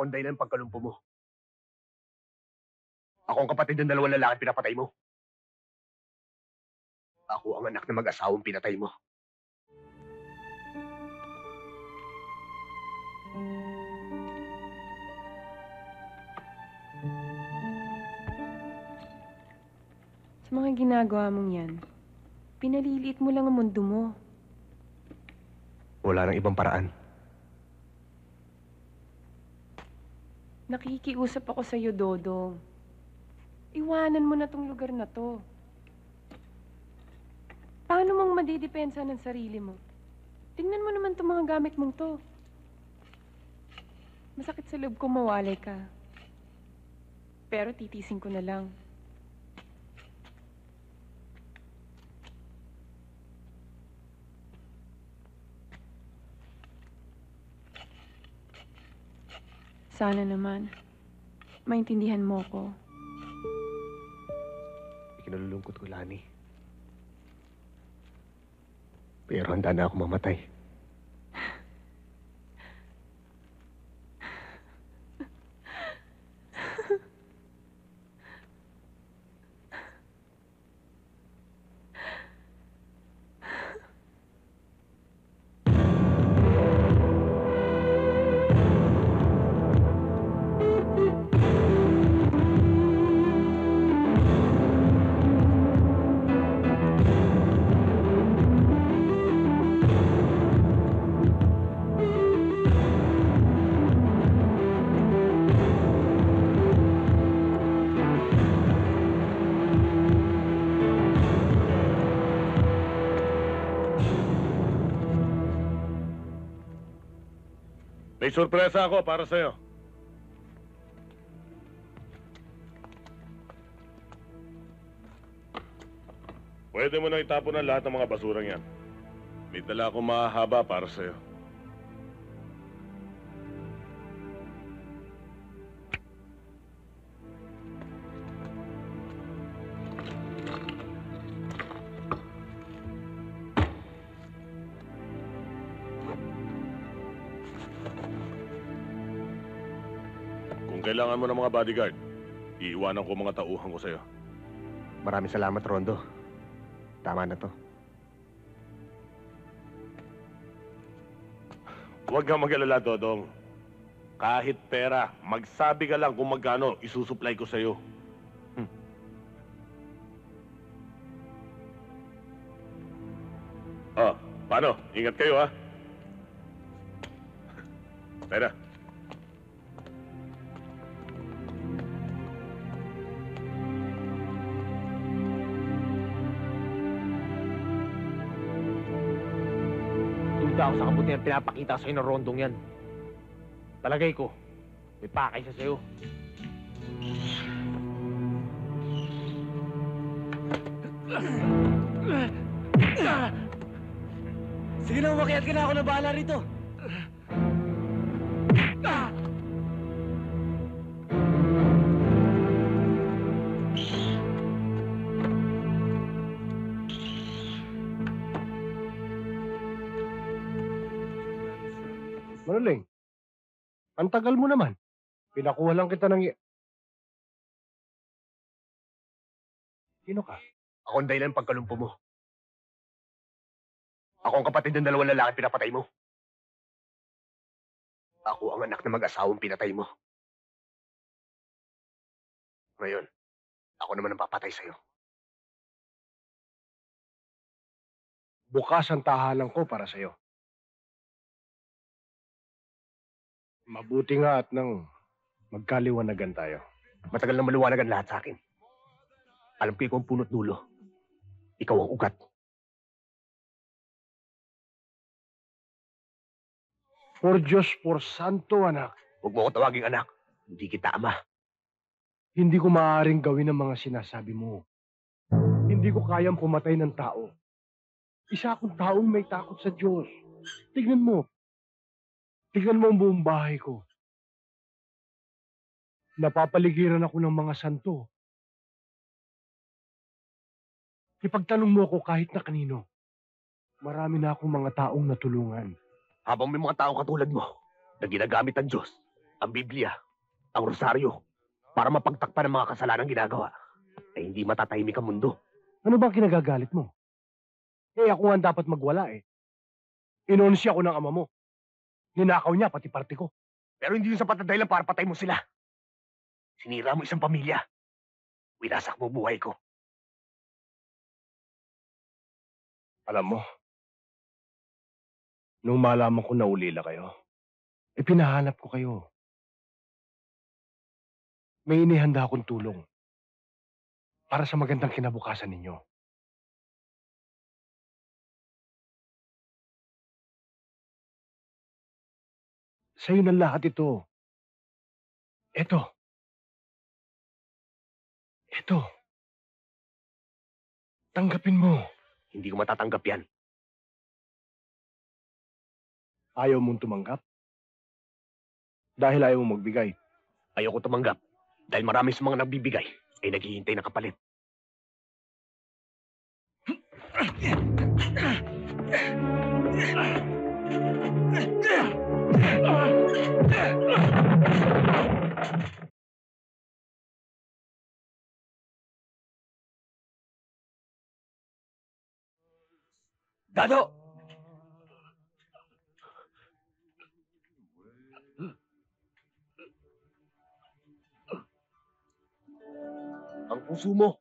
Ako ang dahilan ng pagkalumpo mo. Ako ang kapatid ng dalawang lalaki pinapatay mo. Ako ang anak ng mag-asawang pinatay mo. Sa mga ginagawa mong yan, pinaliliit mo lang ang mundo mo. Wala nang ibang paraan. Nakikiusap ako sa'yo, Dodong. Iwanan mo na tong lugar na to. Paano mong madidepensa ng sarili mo? Tingnan mo naman tong mga gamit mong to. Masakit sa loob ko mawalay ka. Pero titisin ko na lang. Sana naman, maintindihan mo ko. Ikinalulungkot ko, Lani. Pero handa na ako mamatay. May sorpresa ako para sa'yo. Pwede mo nang itapon ang lahat ng mga basurang yan. May dala akong mahahaba para sa'yo. Kung kailangan mo ng mga bodyguard, iiwanan ko mga tauhan ko sa'yo. Maraming salamat, Rondo. Tama na to. Huwag kang mag-alala, Dodong. Kahit pera, magsabi ka lang kung magkano isusupply ko sa'yo. Oh, paano? Ingat kayo, ha? Pera. Duda ako sa kabutihan pinapakita sa'yo ng Rondong yan. Palagay ko, may pakay siya sa'yo. Sige na, umakyat ka na, ako na bahala rito. Manuling, ang tagal mo naman. Pinakuha lang kita ng... Sino ka? Ako ang dahilan ng pagkalumpo mo. Ako ang kapatid ng dalawang lalaki pinapatay mo. Ako ang anak ng mag-asawang pinatay mo. Ngayon, ako naman ang papatay sa'yo. Bukas ang tahanan ko para sa'yo. Mabuti nga at nang magkaliwanagan tayo. Matagal na maliwanag ang lahat sa akin. Alam ko ikaw ang punot dulo. Ikaw ang ugat. For Diyos, for Santo, anak. Huwag mo ko tawaging anak. Hindi kita ama. Hindi ko maaaring gawin ang mga sinasabi mo. Hindi ko kayang pumatay ng tao. Isa akong taong may takot sa Diyos. Tignan mo. Tignan mo ang buong bahay ko. Napapaligiran ako ng mga santo. Ipagtanong mo ako kahit na kanino. Marami na akong mga taong natulungan. Habang may mga taong katulad mo na ginagamit ng Diyos, Ang Biblia, ang rosaryo, para mapagtakpan ng mga kasalanang ginagawa, ay hindi matatahimik ang mundo. Ano bang kinagagalit mo? Eh, ako nga ang dapat magwala eh. Inonsya ko ng ama mo. Ninakaw niya pati parte ko. Pero hindi yun sapat na dahilan para patay mo sila. Sinira mo isang pamilya. Winasak mo buhay ko. Alam mo, nung malaman ko na ulila kayo, pinahanap ko kayo. May inihanda akong tulong para sa magandang kinabukasan ninyo. Sa'yo na lahat ito. Ito. Ito. Tanggapin mo. Hindi ko matatanggap yan. Ayaw mong tumanggap? Dahil ayaw mong magbigay. Ayoko tumanggap. Dahil marami sa mga nagbibigay ay naghihintay na kapalit. Dado! Ang puso mo,